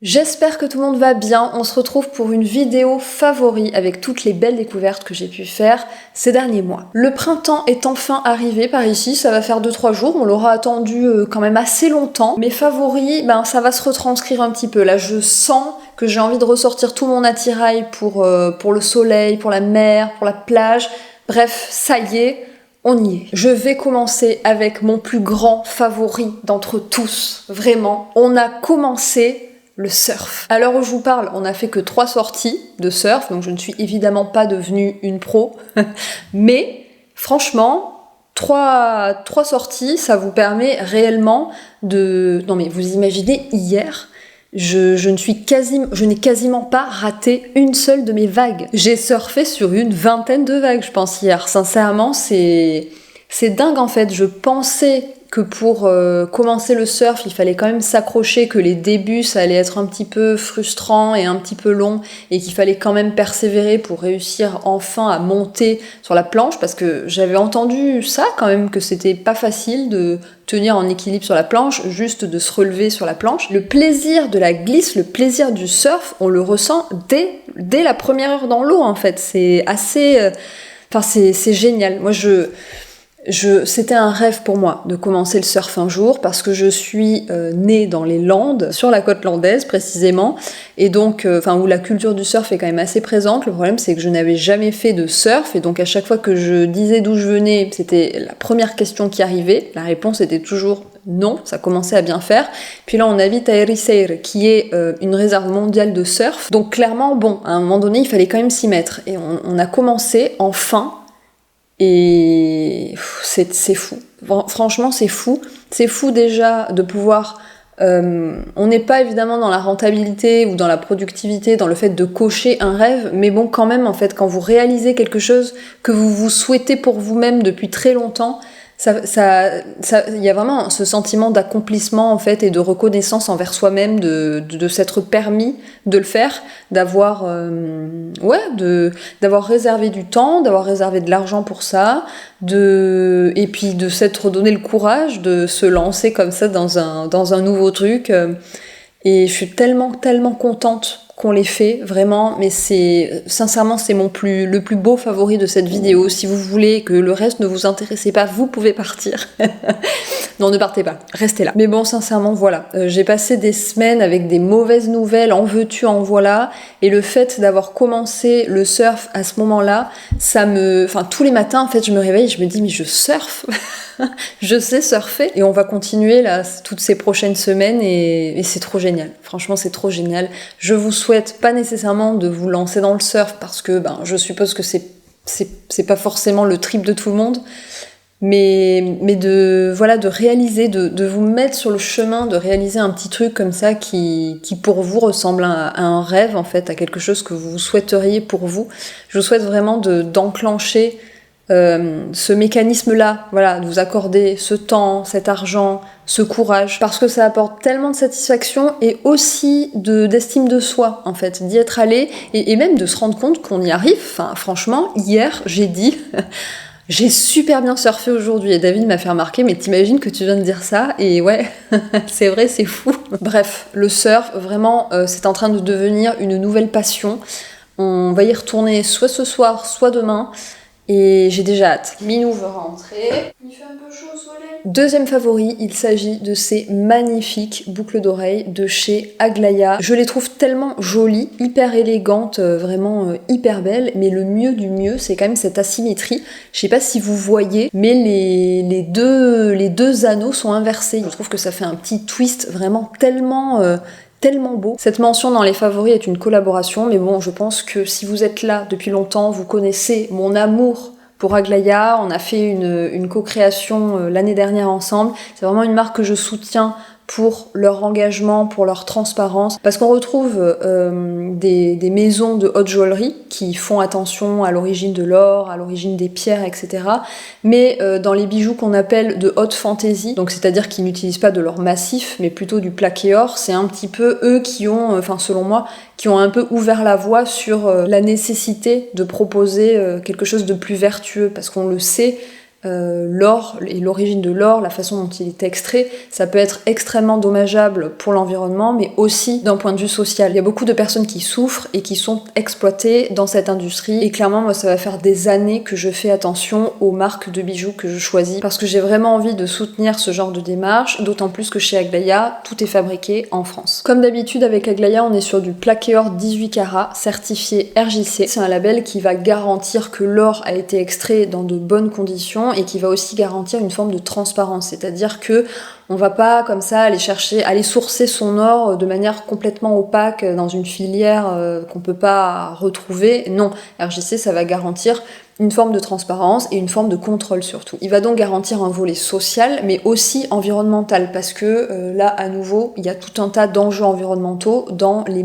J'espère que tout le monde va bien, on se retrouve pour une vidéo favori avec toutes les belles découvertes que j'ai pu faire ces derniers mois. Le printemps est enfin arrivé par ici, ça va faire 2-3 jours, on l'aura attendu quand même assez longtemps. Mes favoris, ça va se retranscrire un petit peu, là je sens que j'ai envie de ressortir tout mon attirail pour le soleil, pour la mer, pour la plage, bref, ça y est, on y est. Je vais commencer avec mon plus grand favori d'entre tous, vraiment. On a commencé le surf. À l'heure où je vous parle, on n'a fait que 3 sorties de surf, donc je ne suis évidemment pas devenue une pro, mais franchement, 3 sorties, ça vous permet réellement de... Non mais vous imaginez, hier, je n'ai quasiment pas raté une seule de mes vagues. J'ai surfé sur une 20aine de vagues, je pense, hier. Sincèrement, c'est dingue en fait. Je pensais que pour commencer le surf, il fallait quand même s'accrocher, que les débuts, ça allait être un petit peu frustrant et un petit peu long, et qu'il fallait quand même persévérer pour réussir enfin à monter sur la planche, parce que j'avais entendu ça quand même, que c'était pas facile de tenir en équilibre sur la planche, juste de se relever sur la planche. Le plaisir de la glisse, le plaisir du surf, on le ressent dès la première heure dans l'eau en fait. C'est assez... c'est génial. Moi c'était un rêve pour moi de commencer le surf un jour, parce que je suis née dans les Landes, sur la côte landaise précisément, et donc, où la culture du surf est quand même assez présente. Le problème c'est que je n'avais jamais fait de surf, et donc à chaque fois que je disais d'où je venais, c'était la première question qui arrivait, la réponse était toujours non, ça commençait à bien faire. Puis là on habite à Ericeira, qui est une réserve mondiale de surf, donc clairement, à un moment donné il fallait quand même s'y mettre, et on a commencé enfin. Et c'est fou. Franchement, c'est fou. C'est fou déjà de pouvoir... on n'est pas évidemment dans la rentabilité ou dans la productivité, dans le fait de cocher un rêve, mais bon, quand même, en fait, quand vous réalisez quelque chose que vous vous souhaitez pour vous-même depuis très longtemps, il y a vraiment ce sentiment d'accomplissement en fait, et de reconnaissance envers soi-même de s'être permis de le faire, d'avoir d'avoir réservé du temps, d'avoir réservé de l'argent pour ça, et puis de s'être donné le courage de se lancer comme ça dans un nouveau truc. Et je suis tellement contente qu'on l'ait fait, vraiment, mais sincèrement, c'est le plus beau favori de cette vidéo. Si vous voulez que le reste ne vous intéresse pas, vous pouvez partir. Non, ne partez pas, restez là. Mais bon, sincèrement, voilà. J'ai passé des semaines avec des mauvaises nouvelles, en veux-tu, en voilà, et le fait d'avoir commencé le surf à ce moment-là, tous les matins, en fait, je me réveille et je me dis, mais je surfe. Je sais surfer, et on va continuer là toutes ces prochaines semaines, et c'est trop génial. Franchement, c'est trop génial. Je vous souhaite pas nécessairement de vous lancer dans le surf, parce que je suppose que c'est pas forcément le trip de tout le monde, mais de réaliser, de vous mettre sur le chemin, de réaliser un petit truc comme ça qui pour vous ressemble à un rêve en fait, à quelque chose que vous souhaiteriez pour vous. Je vous souhaite vraiment d'enclencher ce mécanisme-là, de vous accorder ce temps, cet argent, ce courage, parce que ça apporte tellement de satisfaction, et aussi d'estime de soi, en fait, d'y être allé, et même de se rendre compte qu'on y arrive. Franchement, hier, j'ai dit... J'ai super bien surfé aujourd'hui, et David m'a fait remarquer, mais t'imagines que tu viens de dire ça, et ouais, c'est vrai, c'est fou. Bref, le surf, vraiment, c'est en train de devenir une nouvelle passion. On va y retourner soit ce soir, soit demain, et j'ai déjà hâte. Minou veut rentrer. Il fait un peu chaud au soleil. Deuxième favori, il s'agit de ces magnifiques boucles d'oreilles de chez Aglaia. Je les trouve tellement jolies, hyper élégantes, vraiment hyper belles, mais le mieux du mieux, c'est quand même cette asymétrie. Je sais pas si vous voyez, mais les deux anneaux sont inversés. Je trouve que ça fait un petit twist vraiment tellement beau. Cette mention dans les favoris est une collaboration, mais bon, je pense que si vous êtes là depuis longtemps, vous connaissez mon amour pour Aglaia. On a fait une co-création l'année dernière ensemble. C'est vraiment une marque que je soutiens pour leur engagement, pour leur transparence, parce qu'on retrouve des maisons de haute joaillerie qui font attention à l'origine de l'or, à l'origine des pierres, etc. Mais dans les bijoux qu'on appelle de haute fantaisie, donc c'est-à-dire qu'ils n'utilisent pas de l'or massif, mais plutôt du plaqué or, c'est un petit peu eux qui ont, selon moi, qui ont un peu ouvert la voie sur la nécessité de proposer quelque chose de plus vertueux, parce qu'on le sait, l'or et l'origine de l'or, la façon dont il est extrait, ça peut être extrêmement dommageable pour l'environnement, mais aussi d'un point de vue social. Il y a beaucoup de personnes qui souffrent et qui sont exploitées dans cette industrie, et clairement, moi, ça va faire des années que je fais attention aux marques de bijoux que je choisis, parce que j'ai vraiment envie de soutenir ce genre de démarche, d'autant plus que chez Aglaïa, tout est fabriqué en France. Comme d'habitude, avec Aglaïa, on est sur du plaqué or 18 carats, certifié RJC. C'est un label qui va garantir que l'or a été extrait dans de bonnes conditions, et qui va aussi garantir une forme de transparence, c'est-à-dire que on va pas comme ça aller sourcer son or de manière complètement opaque dans une filière qu'on peut pas retrouver. Non, RJC, ça va garantir une forme de transparence et une forme de contrôle surtout. Il va donc garantir un volet social, mais aussi environnemental, parce que là, à nouveau, il y a tout un tas d'enjeux environnementaux dans les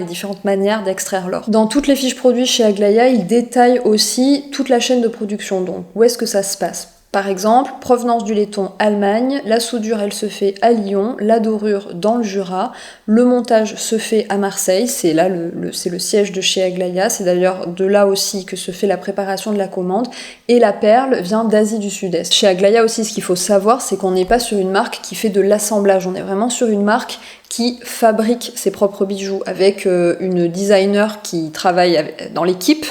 différentes manières d'extraire l'or. Dans toutes les fiches produits chez Aglaïa, il détaille aussi toute la chaîne de production, donc où est-ce que ça se passe. Par exemple, provenance du laiton Allemagne, la soudure elle se fait à Lyon, la dorure dans le Jura, le montage se fait à Marseille, c'est là c'est le siège de chez Aglaïa, c'est d'ailleurs de là aussi que se fait la préparation de la commande, et la perle vient d'Asie du Sud-Est. Chez Aglaïa aussi, ce qu'il faut savoir, c'est qu'on n'est pas sur une marque qui fait de l'assemblage, on est vraiment sur une marque qui fabrique ses propres bijoux avec une designer qui travaille dans l'équipe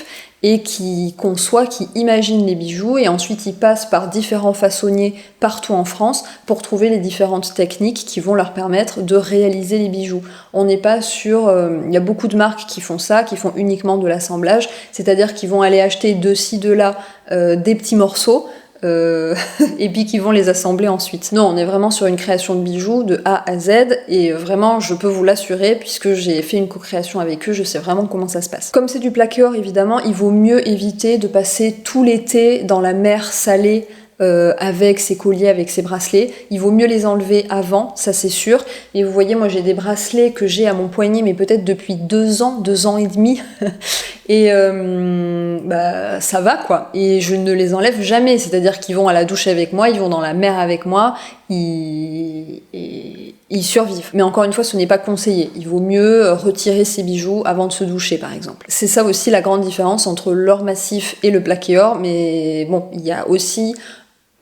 et qui conçoit, qui imagine les bijoux, et ensuite ils passent par différents façonniers partout en France pour trouver les différentes techniques qui vont leur permettre de réaliser les bijoux. On n'est pas sur... Il y a beaucoup de marques qui font ça, qui font uniquement de l'assemblage, c'est-à-dire qu'ils vont aller acheter de ci, de là des petits morceaux, et puis qui vont les assembler ensuite. Non, on est vraiment sur une création de bijoux de A à Z, et vraiment je peux vous l'assurer, puisque j'ai fait une co-création avec eux, je sais vraiment comment ça se passe. Comme c'est du plaqué or, évidemment, il vaut mieux éviter de passer tout l'été dans la mer salée avec ses colliers, avec ses bracelets. Il vaut mieux les enlever avant, ça c'est sûr. Et vous voyez, moi j'ai des bracelets que j'ai à mon poignet, mais peut-être depuis 2 ans et demi. Et ça va quoi. Et je ne les enlève jamais, c'est-à-dire qu'ils vont à la douche avec moi, ils vont dans la mer avec moi, ils survivent. Mais encore une fois, ce n'est pas conseillé. Il vaut mieux retirer ses bijoux avant de se doucher, par exemple. C'est ça aussi la grande différence entre l'or massif et le plaqué or, mais bon, il y a aussi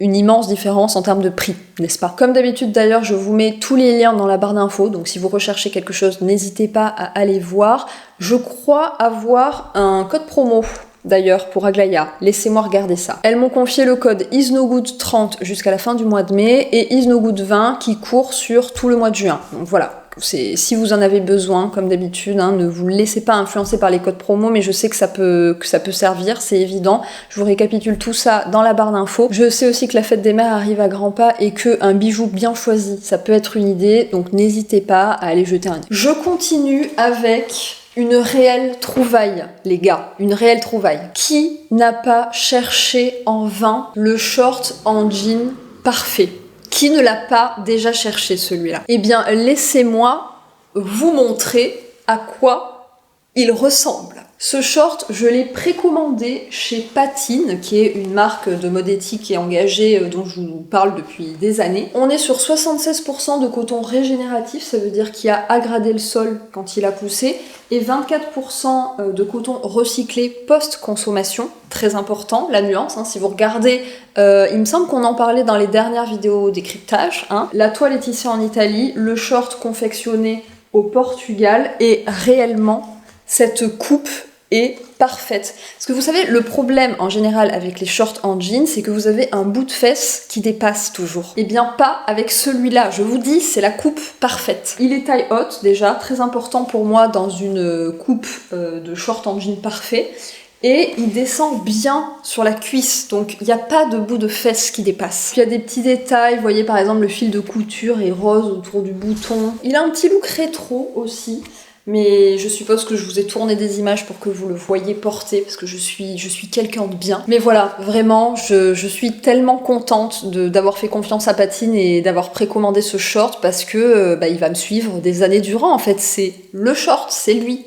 une immense différence en termes de prix, n'est-ce pas? Comme d'habitude d'ailleurs, je vous mets tous les liens dans la barre d'infos, donc si vous recherchez quelque chose, n'hésitez pas à aller voir. Je crois avoir un code promo d'ailleurs pour Aglaïa, laissez-moi regarder ça. Elles m'ont confié le code IsNoGood30 jusqu'à la fin du mois de mai et IsNoGood20 qui court sur tout le mois de juin. Donc voilà. Si vous en avez besoin, comme d'habitude, hein, ne vous laissez pas influencer par les codes promo, mais je sais que ça peut servir, c'est évident. Je vous récapitule tout ça dans la barre d'infos. Je sais aussi que la fête des mères arrive à grands pas et qu'un bijou bien choisi, ça peut être une idée, donc n'hésitez pas à aller jeter un œil. Je continue avec une réelle trouvaille, les gars, une réelle trouvaille. Qui n'a pas cherché en vain le short en jean parfait ? Qui ne l'a pas déjà cherché celui-là? Eh bien, laissez-moi vous montrer à quoi il ressemble. Ce short, je l'ai précommandé chez Patine, qui est une marque de mode éthique et engagée dont je vous parle depuis des années. On est sur 76% de coton régénératif, ça veut dire qu'il a aggradé le sol quand il a poussé, et 24% de coton recyclé post-consommation. Très important, la nuance, hein, si vous regardez, il me semble qu'on en parlait dans les dernières vidéos décryptage. Hein. La toile est tissée en Italie, le short confectionné au Portugal, et réellement, cette coupe est parfaite. Parce que vous savez, le problème en général avec les shorts en jean, c'est que vous avez un bout de fesse qui dépasse toujours. Et bien pas avec celui-là, je vous dis, c'est la coupe parfaite. Il est taille haute déjà, très important pour moi dans une coupe de short en jean parfait. Et il descend bien sur la cuisse, donc il n'y a pas de bout de fesse qui dépasse. Puis il y a des petits détails, vous voyez par exemple le fil de couture est rose autour du bouton. Il a un petit look rétro aussi. Mais je suppose que je vous ai tourné des images pour que vous le voyiez porter, parce que je suis quelqu'un de bien. Mais voilà, vraiment, je suis tellement contente d'avoir fait confiance à Patine et d'avoir précommandé ce short, parce que il va me suivre des années durant, en fait. C'est le short, c'est lui.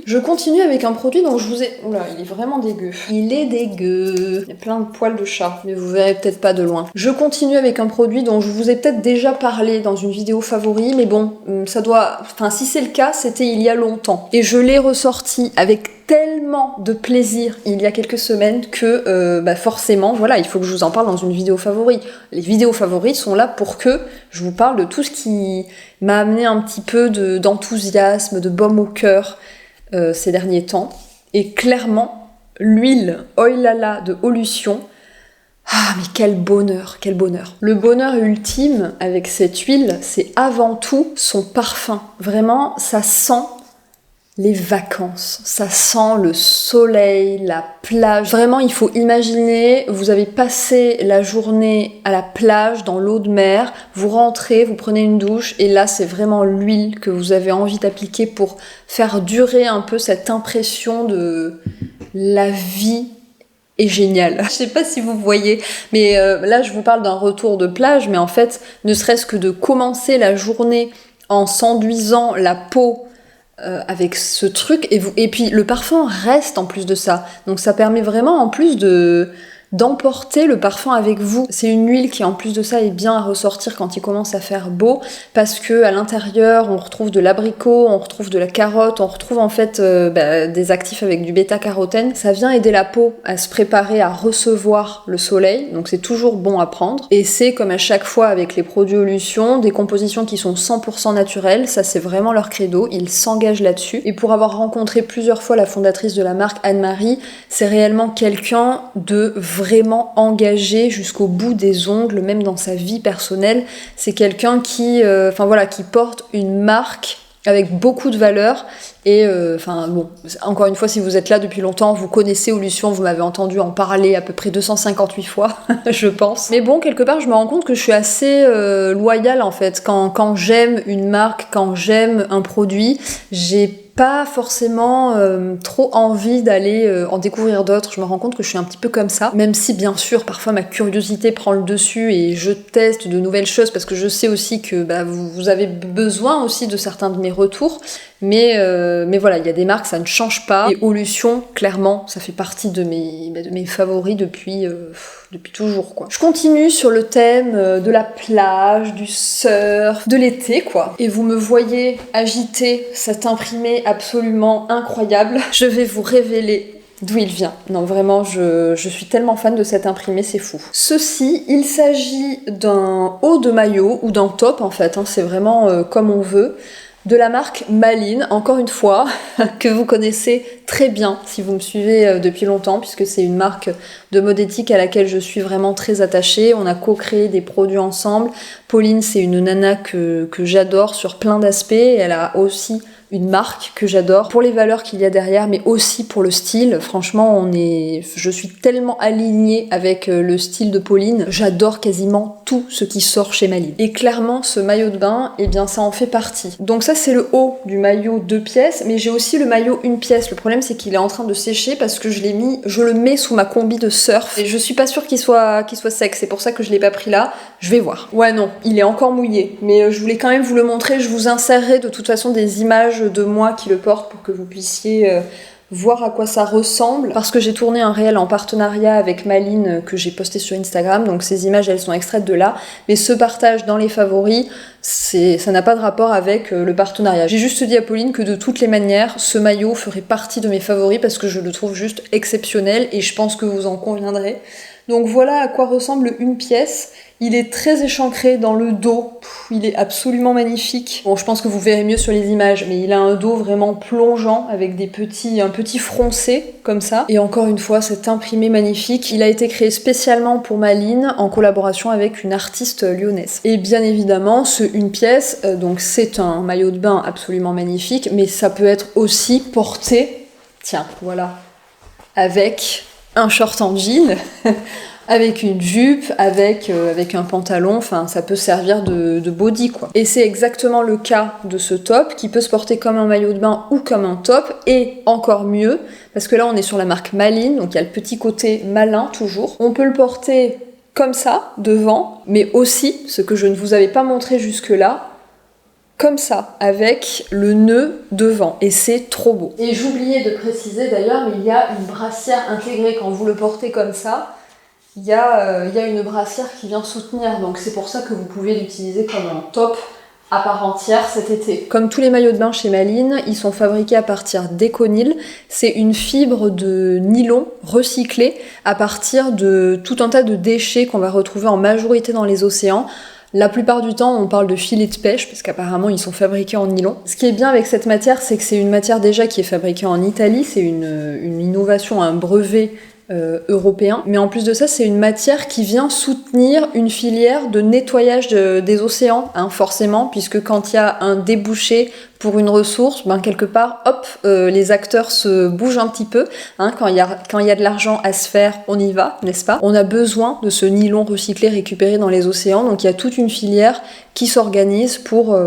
Je continue avec un produit dont je vous ai... Oula, il est vraiment dégueu. Il est dégueu. Il y a plein de poils de chat, mais vous verrez peut-être pas de loin. Je continue avec un produit dont je vous ai peut-être déjà parlé dans une vidéo favori, mais bon, ça doit... Enfin, si c'est le cas, c'était il y a longtemps. Et je l'ai ressorti avec tellement de plaisir il y a quelques semaines que forcément, voilà, il faut que je vous en parle dans une vidéo favori. Les vidéos favoris sont là pour que je vous parle de tout ce qui m'a amené un petit peu d'enthousiasme, de baume au cœur ces derniers temps. Et clairement, l'huile Oilala de Olution, ah mais quel bonheur, quel bonheur. Le bonheur ultime avec cette huile, c'est avant tout son parfum. Vraiment, ça sent les vacances, ça sent le soleil, la plage. Vraiment, il faut imaginer, vous avez passé la journée à la plage, dans l'eau de mer, vous rentrez, vous prenez une douche, et là, c'est vraiment l'huile que vous avez envie d'appliquer pour faire durer un peu cette impression de la vie est géniale. Je sais pas si vous voyez, mais là, je vous parle d'un retour de plage, mais en fait, ne serait-ce que de commencer la journée en s'enduisant la peau avec ce truc, et puis le parfum reste en plus de ça, donc ça permet vraiment en plus d'emporter le parfum avec vous. C'est une huile qui en plus de ça est bien à ressortir quand il commence à faire beau, parce que à l'intérieur on retrouve de l'abricot, on retrouve de la carotte, on retrouve en fait des actifs avec du bêta-carotène. Ça vient aider la peau à se préparer à recevoir le soleil, donc c'est toujours bon à prendre. Et c'est comme à chaque fois avec les produits Olution, des compositions qui sont 100% naturelles, ça c'est vraiment leur credo, ils s'engagent là-dessus. Et pour avoir rencontré plusieurs fois la fondatrice de la marque, Anne-Marie, c'est réellement quelqu'un de vraiment engagé jusqu'au bout des ongles, même dans sa vie personnelle. C'est quelqu'un qui porte une marque avec beaucoup de valeur. Et encore une fois, si vous êtes là depuis longtemps, vous connaissez Olution, vous m'avez entendu en parler à peu près 258 fois, je pense. Mais bon, quelque part, je me rends compte que je suis assez loyale en fait. Quand j'aime une marque, quand j'aime un produit, j'ai pas forcément trop envie d'aller en découvrir d'autres. Je me rends compte que je suis un petit peu comme ça, même si bien sûr parfois ma curiosité prend le dessus et je teste de nouvelles choses parce que je sais aussi que vous avez besoin aussi de certains de mes retours, mais voilà, il y a des marques, ça ne change pas, et Olution, clairement, ça fait partie de mes favoris depuis toujours, quoi. Je continue sur le thème de la plage, du surf, de l'été, quoi. Et vous me voyez agiter cet imprimé absolument incroyable. Je vais vous révéler d'où il vient. Non, vraiment, je suis tellement fan de cet imprimé, c'est fou. Ceci, il s'agit d'un haut de maillot, ou d'un top, en fait, hein, c'est vraiment comme on veut, de la marque Maline, encore une fois, que vous connaissez très bien si vous me suivez depuis longtemps, puisque c'est une marque de mode éthique à laquelle je suis vraiment très attachée. On a co-créé des produits ensemble. Pauline, c'est une nana que j'adore sur plein d'aspects, et elle a aussi une marque que j'adore pour les valeurs qu'il y a derrière, mais aussi pour le style. Franchement, je suis tellement alignée avec le style de Pauline. J'adore quasiment tout ce qui sort chez Maline. Et clairement, ce maillot de bain, eh bien, ça en fait partie. Donc ça, c'est le haut du maillot 2 pièces, mais j'ai aussi le maillot 1 pièce. Le problème, c'est qu'il est en train de sécher parce que je le mets sous ma combi de surf. Et je suis pas sûre qu'il soit sec. C'est pour ça que je l'ai pas pris là. Je vais voir. Ouais, non, il est encore mouillé. Mais je voulais quand même vous le montrer. Je vous insérerai de toute façon des images de moi qui le porte pour que vous puissiez voir à quoi ça ressemble, parce que j'ai tourné un réel en partenariat avec Maline que j'ai posté sur Instagram, donc ces images elles sont extraites de là, mais ce partage dans les favoris, ça n'a pas de rapport avec le partenariat. J'ai juste dit à Pauline que de toutes les manières, ce maillot ferait partie de mes favoris parce que je le trouve juste exceptionnel et je pense que vous en conviendrez. Donc voilà à quoi ressemble une pièce. Il est très échancré dans le dos, il est absolument magnifique. Bon, je pense que vous verrez mieux sur les images, mais il a un dos vraiment plongeant avec un petit froncé comme ça. Et encore une fois, cet imprimé magnifique, il a été créé spécialement pour Maline en collaboration avec une artiste lyonnaise. Et bien évidemment, une pièce, donc c'est un maillot de bain absolument magnifique, mais ça peut être aussi porté, tiens, voilà, avec un short en jean, avec une jupe, avec un pantalon, enfin ça peut servir de body quoi. Et c'est exactement le cas de ce top qui peut se porter comme un maillot de bain ou comme un top, et encore mieux, parce que là on est sur la marque Maline, donc il y a le petit côté malin toujours. On peut le porter comme ça, devant, mais aussi, ce que je ne vous avais pas montré jusque-là, comme ça, avec le nœud devant, et c'est trop beau. Et j'oubliais de préciser d'ailleurs, mais il y a une brassière intégrée quand vous le portez comme ça. Il y a une brassière qui vient soutenir, donc c'est pour ça que vous pouvez l'utiliser comme un top à part entière cet été. Comme tous les maillots de bain chez Maline, ils sont fabriqués à partir d'éconil. C'est une fibre de nylon recyclée à partir de tout un tas de déchets qu'on va retrouver en majorité dans les océans. La plupart du temps, on parle de filets de pêche, parce qu'apparemment, ils sont fabriqués en nylon. Ce qui est bien avec cette matière, c'est que c'est une matière déjà qui est fabriquée en Italie, c'est une innovation, un brevet européen. Mais en plus de ça, c'est une matière qui vient soutenir une filière de nettoyage des océans, forcément, puisque quand il y a un débouché pour une ressource, quelque part, hop, les acteurs se bougent un petit peu. Quand il y a de l'argent à se faire, on y va, n'est-ce pas? On a besoin de ce nylon recyclé récupéré dans les océans, donc il y a toute une filière qui s'organise pour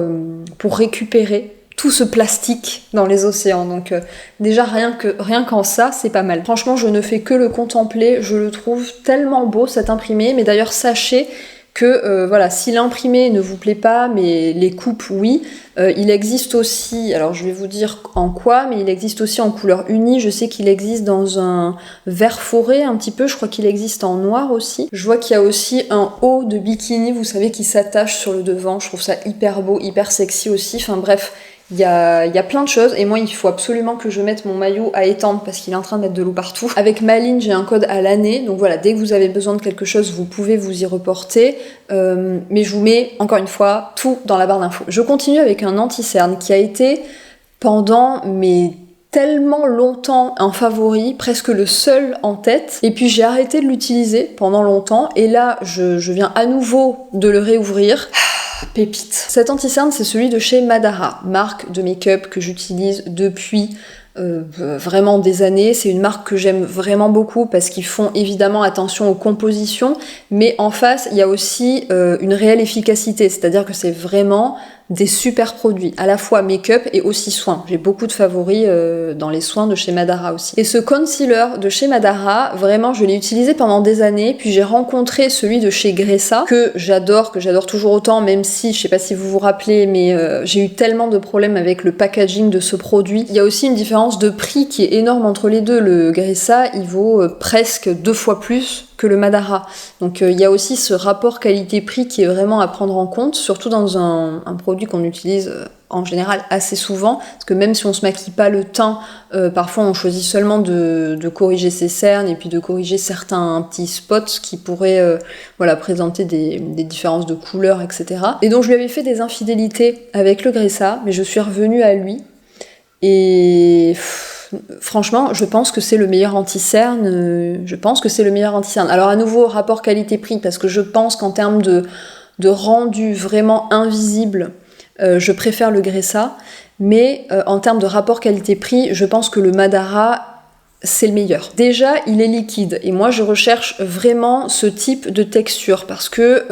récupérer tout ce plastique dans les océans. Donc déjà rien qu'en ça, c'est pas mal. Franchement, je ne fais que le contempler, je le trouve tellement beau cet imprimé, mais d'ailleurs sachez que voilà, si l'imprimé ne vous plaît pas, mais les coupes oui, il existe aussi, alors je vais vous dire en quoi, mais il existe aussi en couleur unie. Je sais qu'il existe dans un vert forêt un petit peu, je crois qu'il existe en noir aussi. Je vois qu'il y a aussi un haut de bikini, vous savez, qui s'attache sur le devant, je trouve ça hyper beau, hyper sexy aussi, enfin bref. Il y a plein de choses, et moi il faut absolument que je mette mon maillot à étendre parce qu'il est en train de mettre de l'eau partout. Avec Maline, j'ai un code à l'année, donc voilà, dès que vous avez besoin de quelque chose, vous pouvez vous y reporter, mais je vous mets, encore une fois, tout dans la barre d'infos. Je continue avec un anti-cerne qui a été pendant tellement longtemps un favori, presque le seul en tête, et puis j'ai arrêté de l'utiliser pendant longtemps, et là je viens à nouveau de le réouvrir. Pépite. Cet anti-cerne, c'est celui de chez Madara, marque de make-up que j'utilise depuis vraiment des années. C'est une marque que j'aime vraiment beaucoup parce qu'ils font évidemment attention aux compositions, mais en face, il y a aussi une réelle efficacité, c'est-à-dire que c'est vraiment des super produits, à la fois make-up et aussi soins. J'ai beaucoup de favoris dans les soins de chez Madara aussi. Et ce concealer de chez Madara, vraiment, je l'ai utilisé pendant des années, puis j'ai rencontré celui de chez Gressa, que j'adore toujours autant, même si, je sais pas si vous vous rappelez, mais j'ai eu tellement de problèmes avec le packaging de ce produit. Il y a aussi une différence de prix qui est énorme entre les deux. Le Gressa, il vaut presque 2 fois plus que le Madara. Donc il y a aussi ce rapport qualité-prix qui est vraiment à prendre en compte, surtout dans un produit qu'on utilise en général assez souvent, parce que même si on se maquille pas le teint, parfois on choisit seulement de corriger ses cernes et puis de corriger certains petits spots qui pourraient présenter des différences de couleur, etc. Et donc je lui avais fait des infidélités avec le Gressa, mais je suis revenue à lui, et franchement, je pense que c'est le meilleur anti-cerne. Alors à nouveau, rapport qualité-prix, parce que je pense qu'en termes de rendu vraiment invisible, je préfère le Gressa, mais en termes de rapport qualité-prix, je pense que le Madara, c'est le meilleur. Déjà, il est liquide, et moi je recherche vraiment ce type de texture, parce que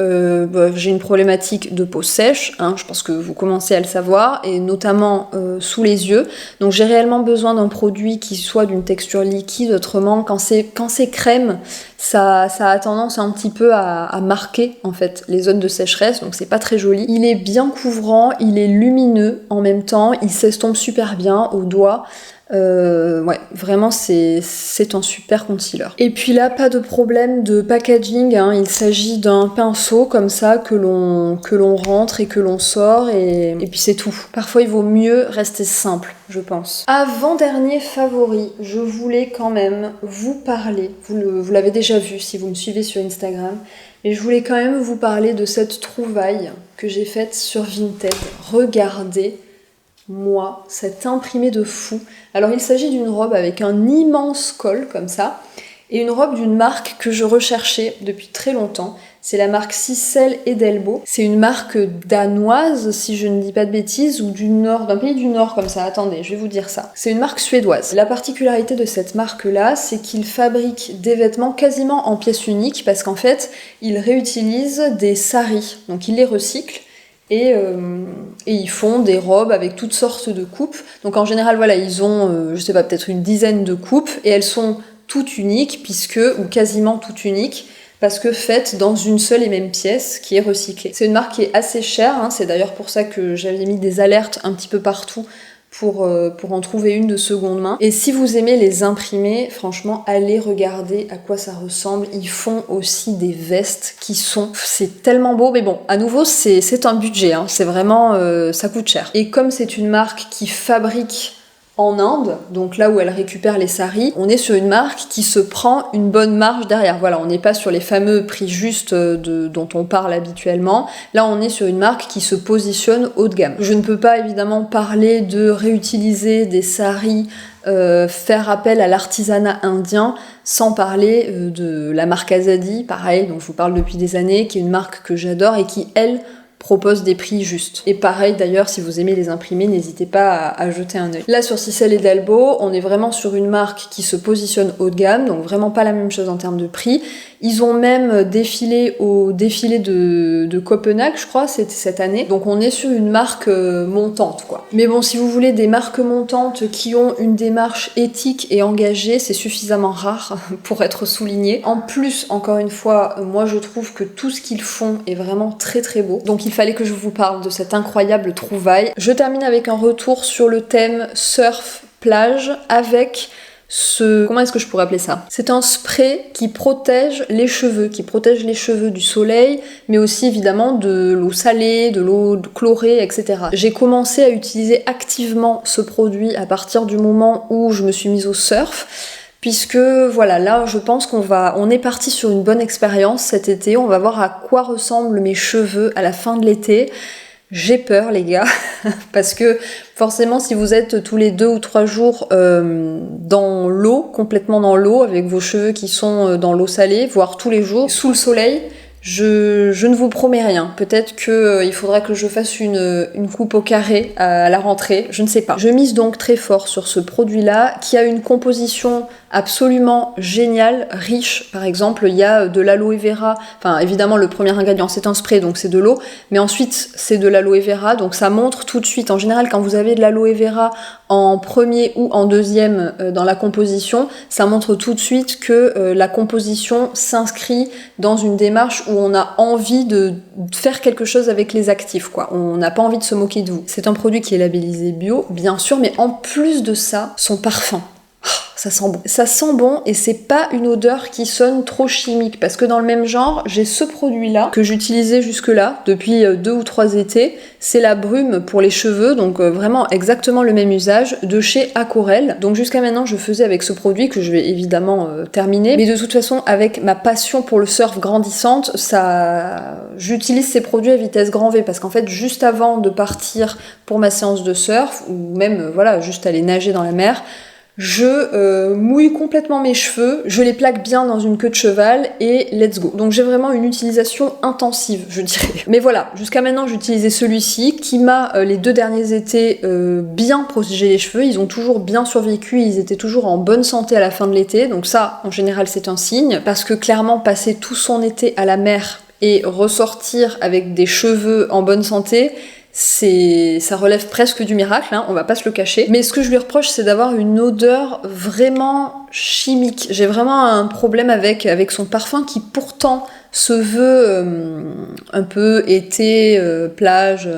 j'ai une problématique de peau sèche, je pense que vous commencez à le savoir, et notamment sous les yeux, donc j'ai réellement besoin d'un produit qui soit d'une texture liquide. Autrement, quand c'est crème, ça a tendance un petit peu à marquer en fait les zones de sécheresse, donc c'est pas très joli. Il est bien couvrant, il est lumineux en même temps, il s'estompe super bien au doigt. Vraiment c'est un super concealer. Et puis là, pas de problème de packaging, il s'agit d'un pinceau comme ça que l'on rentre et que l'on sort, et puis c'est tout. Parfois il vaut mieux rester simple, je pense. Avant-dernier favori, je voulais quand même vous parler, vous l'avez déjà vu si vous me suivez sur Instagram, mais je voulais quand même vous parler de cette trouvaille que j'ai faite sur Vinted. Regardez moi, cet imprimé de fou. Alors il s'agit d'une robe avec un immense col comme ça, et une robe d'une marque que je recherchais depuis très longtemps. C'est la marque Sissel Edelbo. C'est une marque danoise, si je ne dis pas de bêtises, ou d'un pays du Nord comme ça. Attendez, je vais vous dire ça. C'est une marque suédoise. La particularité de cette marque-là, c'est qu'ils fabriquent des vêtements quasiment en pièces uniques, parce qu'en fait, ils réutilisent des saris, donc ils les recyclent. Et ils font des robes avec toutes sortes de coupes. Donc en général, voilà, ils ont, je sais pas, peut-être une dizaine de coupes, et elles sont toutes uniques, ou quasiment toutes uniques, parce que faites dans une seule et même pièce qui est recyclée. C'est une marque qui est assez chère, c'est d'ailleurs pour ça que j'avais mis des alertes un petit peu partout pour en trouver une de seconde main. Et si vous aimez les imprimés, franchement, allez regarder à quoi ça ressemble. Ils font aussi des vestes c'est tellement beau, mais bon, à nouveau, c'est un budget, hein. C'est vraiment, ça coûte cher. Et comme c'est une marque qui fabrique en Inde, donc là où elle récupère les saris, on est sur une marque qui se prend une bonne marge derrière. Voilà, on n'est pas sur les fameux prix justes dont on parle habituellement. Là, on est sur une marque qui se positionne haut de gamme. Je ne peux pas évidemment parler de réutiliser des saris, faire appel à l'artisanat indien, sans parler de la marque Azadi, pareil, dont je vous parle depuis des années, qui est une marque que j'adore et qui, elle, propose des prix justes. Et pareil d'ailleurs, si vous aimez les imprimés, n'hésitez pas à jeter un œil. Là sur Sissel et Delbo, on est vraiment sur une marque qui se positionne haut de gamme, donc vraiment pas la même chose en termes de prix. Ils ont même défilé au défilé de Copenhague, je crois, c'était cette année. Donc on est sur une marque montante, quoi. Mais bon, si vous voulez des marques montantes qui ont une démarche éthique et engagée, c'est suffisamment rare pour être souligné. En plus, encore une fois, moi je trouve que tout ce qu'ils font est vraiment très très beau. Donc il fallait que je vous parle de cette incroyable trouvaille. Je termine avec un retour sur le thème surf-plage avec comment est-ce que je pourrais appeler ça? C'est un spray qui protège les cheveux du soleil, mais aussi évidemment de l'eau salée, de l'eau chlorée, etc. J'ai commencé à utiliser activement ce produit à partir du moment où je me suis mise au surf, puisque voilà, là je pense on est parti sur une bonne expérience cet été, on va voir à quoi ressemblent mes cheveux à la fin de l'été. J'ai peur les gars, parce que forcément si vous êtes tous les 2 ou 3 jours dans l'eau, complètement dans l'eau, avec vos cheveux qui sont dans l'eau salée, voire tous les jours, sous le soleil, je ne vous promets rien. Peut-être qu'il faudra que je fasse une coupe au carré à la rentrée, je ne sais pas. Je mise donc très fort sur ce produit-là, qui a une composition absolument géniale, riche. Par exemple, il y a de l'aloe vera, enfin évidemment le premier ingrédient c'est un spray, donc c'est de l'eau, mais ensuite c'est de l'aloe vera, donc ça montre tout de suite, en général quand vous avez de l'aloe vera en premier ou en deuxième dans la composition, ça montre tout de suite que la composition s'inscrit dans une démarche où on a envie de faire quelque chose avec les actifs, quoi. On n'a pas envie de se moquer de vous. C'est un produit qui est labellisé bio, bien sûr, mais en plus de ça, son parfum. Ça sent bon. Ça sent bon et c'est pas une odeur qui sonne trop chimique, parce que dans le même genre, j'ai ce produit-là que j'utilisais jusque-là depuis 2 ou 3 étés. C'est la brume pour les cheveux, donc vraiment exactement le même usage, de chez Aquarelle. Donc jusqu'à maintenant, je faisais avec ce produit que je vais évidemment terminer, mais de toute façon, avec ma passion pour le surf grandissante, j'utilise ces produits à vitesse grand V, parce qu'en fait, juste avant de partir pour ma séance de surf, ou même voilà, juste aller nager dans la mer, je mouille complètement mes cheveux, je les plaque bien dans une queue de cheval et let's go. Donc j'ai vraiment une utilisation intensive, je dirais. Mais voilà, jusqu'à maintenant j'utilisais celui-ci qui m'a les 2 derniers étés bien protégé les cheveux, ils ont toujours bien survécu, ils étaient toujours en bonne santé à la fin de l'été, donc ça en général c'est un signe, parce que clairement passer tout son été à la mer et ressortir avec des cheveux en bonne santé, ça relève presque du miracle, hein, on va pas se le cacher. Mais ce que je lui reproche, c'est d'avoir une odeur vraiment chimique. J'ai vraiment un problème avec son parfum qui pourtant se veut un peu été, plage.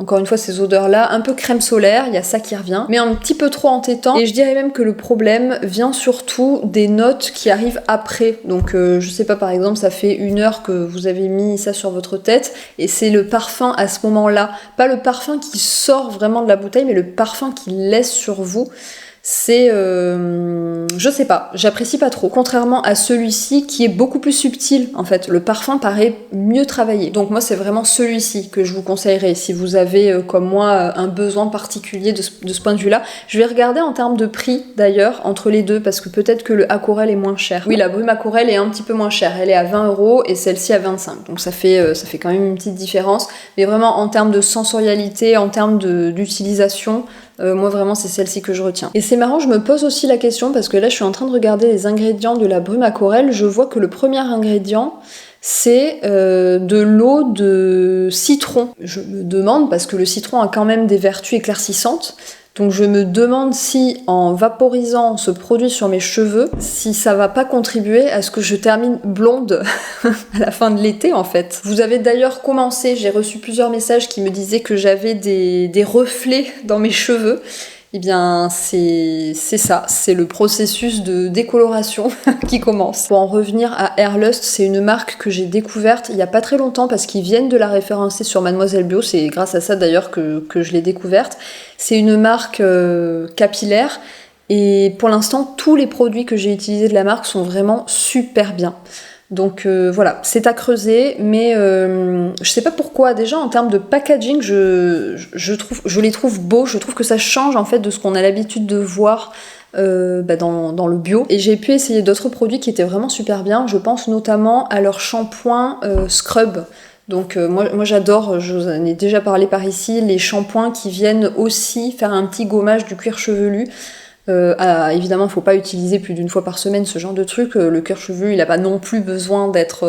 Encore une fois, ces odeurs-là, un peu crème solaire, il y a ça qui revient, mais un petit peu trop entêtant. Et je dirais même que le problème vient surtout des notes qui arrivent après. Donc je sais pas, par exemple, ça fait 1 heure que vous avez mis ça sur votre tête, et c'est le parfum à ce moment-là. Pas le parfum qui sort vraiment de la bouteille, mais le parfum qui laisse sur vous. C'est... je sais pas, j'apprécie pas trop. Contrairement à celui-ci qui est beaucoup plus subtil, en fait. Le parfum paraît mieux travaillé. Donc moi, c'est vraiment celui-ci que je vous conseillerais si vous avez, comme moi, un besoin particulier de ce point de vue-là. Je vais regarder en termes de prix, d'ailleurs, entre les deux, parce que peut-être que le Aquarelle est moins cher. Oui, la brume Aquarelle est un petit peu moins chère. Elle est à 20€ et celle-ci à 25. Donc ça fait quand même une petite différence. Mais vraiment, en termes de sensorialité, en termes d'utilisation... moi vraiment c'est celle-ci que je retiens. Et c'est marrant, je me pose aussi la question parce que là je suis en train de regarder les ingrédients de la brume Aquarelle, je vois que le premier ingrédient c'est de l'eau de citron. Je me demande, parce que le citron a quand même des vertus éclaircissantes, Donc je me demande si en vaporisant ce produit sur mes cheveux, si ça va pas contribuer à ce que je termine blonde à la fin de l'été en fait. Vous avez d'ailleurs commencé, j'ai reçu plusieurs messages qui me disaient que j'avais des reflets dans mes cheveux. Eh bien, c'est ça, c'est le processus de décoloration qui commence. Pour en revenir à Airlust, c'est une marque que j'ai découverte il y a pas très longtemps parce qu'ils viennent de la référencer sur Mademoiselle Bio, c'est grâce à ça d'ailleurs que je l'ai découverte. C'est une marque capillaire et pour l'instant, tous les produits que j'ai utilisés de la marque sont vraiment super bien. Donc voilà, c'est à creuser, mais je sais pas pourquoi. Déjà en termes de packaging, je les trouve beaux. Je trouve que ça change en fait de ce qu'on a l'habitude de voir dans le bio. Et j'ai pu essayer d'autres produits qui étaient vraiment super bien. Je pense notamment à leur shampoing Scrub. Donc moi j'adore, je vous en ai déjà parlé par ici, les shampoings qui viennent aussi faire un petit gommage du cuir chevelu. Évidemment, faut pas utiliser plus d'une fois par semaine ce genre de truc. Le cuir chevelu, il a pas non plus besoin d'être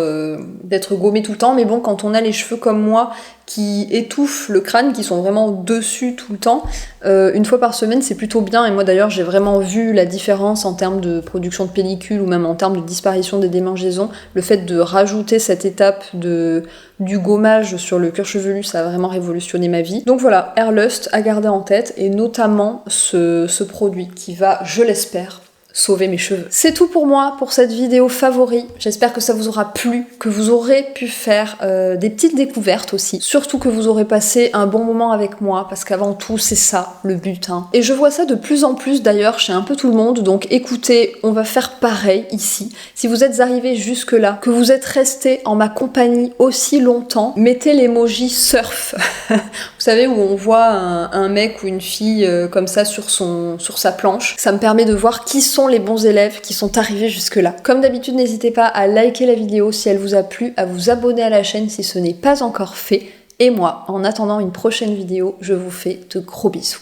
gommé tout le temps. Mais bon, quand on a les cheveux comme moi qui étouffent le crâne, qui sont vraiment dessus tout le temps, une fois par semaine, c'est plutôt bien. Et moi d'ailleurs, j'ai vraiment vu la différence en termes de production de pellicule ou même en termes de disparition des démangeaisons. Le fait de rajouter cette étape du gommage sur le cuir chevelu, ça a vraiment révolutionné ma vie. Donc voilà, Airlust à garder en tête, et notamment ce produit qui va, je l'espère, sauver mes cheveux. C'est tout pour moi pour cette vidéo favori. J'espère que ça vous aura plu, que vous aurez pu faire des petites découvertes aussi. Surtout que vous aurez passé un bon moment avec moi, parce qu'avant tout, c'est ça le but. Et je vois ça de plus en plus d'ailleurs chez un peu tout le monde, donc écoutez, on va faire pareil ici. Si vous êtes arrivé jusque là, que vous êtes resté en ma compagnie aussi longtemps, mettez l'emoji surf. Vous savez, où on voit un mec ou une fille comme ça sur sa planche. Ça me permet de voir qui sont les bons élèves qui sont arrivés jusque là. Comme d'habitude, n'hésitez pas à liker la vidéo si elle vous a plu, à vous abonner à la chaîne si ce n'est pas encore fait. Et moi, en attendant une prochaine vidéo, je vous fais de gros bisous.